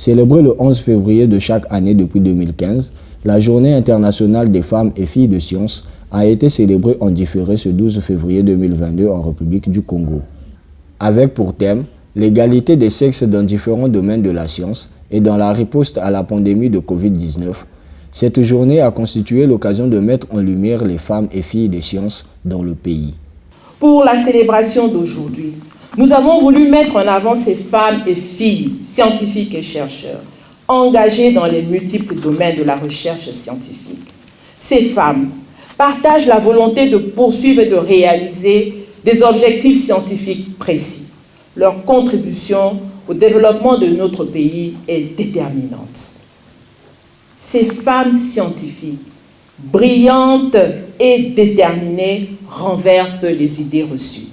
Célébrée le 11 février de chaque année depuis 2015, la Journée internationale des femmes et filles de sciences a été célébrée en différé ce 12 février 2022 en République du Congo. Avec pour thème l'égalité des sexes dans différents domaines de la science et dans la riposte à la pandémie de Covid-19, cette journée a constitué l'occasion de mettre en lumière les femmes et filles des sciences dans le pays. Pour la célébration d'aujourd'hui, nous avons voulu mettre en avant ces femmes et filles, scientifiques et chercheurs, engagés dans les multiples domaines de la recherche scientifique. Ces femmes partagent la volonté de poursuivre et de réaliser des objectifs scientifiques précis. Leur contribution au développement de notre pays est déterminante. Ces femmes scientifiques, brillantes et déterminées, renversent les idées reçues.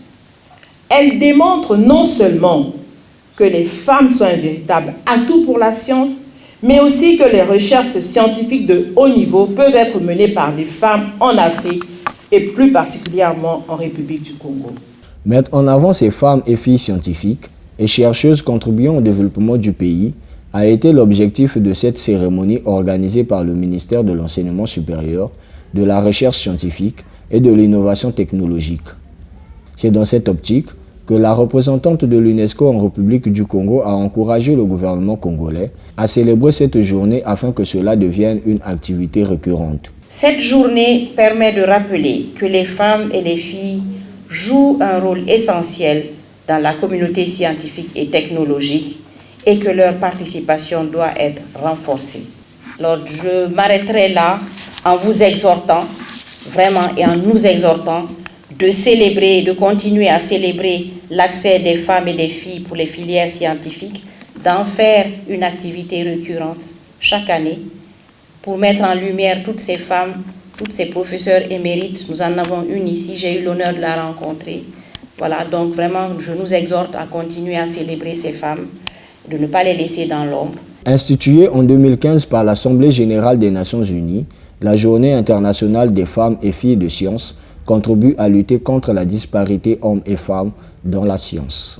Elles démontrent non seulement que les femmes sont un véritable atout pour la science, mais aussi que les recherches scientifiques de haut niveau peuvent être menées par des femmes en Afrique et plus particulièrement en République du Congo. Mettre en avant ces femmes et filles scientifiques et chercheuses contribuant au développement du pays a été l'objectif de cette cérémonie organisée par le ministère de l'Enseignement supérieur, de la Recherche scientifique et de l'Innovation technologique. C'est dans cette optique que la représentante de l'UNESCO en République du Congo a encouragé le gouvernement congolais à célébrer cette journée afin que cela devienne une activité récurrente. Cette journée permet de rappeler que les femmes et les filles jouent un rôle essentiel dans la communauté scientifique et technologique et que leur participation doit être renforcée. Alors, je m'arrêterai là en vous exhortant, vraiment, et en nous exhortant de célébrer, de continuer à célébrer l'accès des femmes et des filles pour les filières scientifiques, d'en faire une activité récurrente chaque année pour mettre en lumière toutes ces femmes, toutes ces professeurs émérites. Nous en avons une ici, j'ai eu l'honneur de la rencontrer. Voilà, donc vraiment, je nous exhorte à continuer à célébrer ces femmes, de ne pas les laisser dans l'ombre. Instituée en 2015 par l'Assemblée générale des Nations unies, la Journée internationale des femmes et filles de sciences contribue à lutter contre la disparité hommes et femmes dans la science.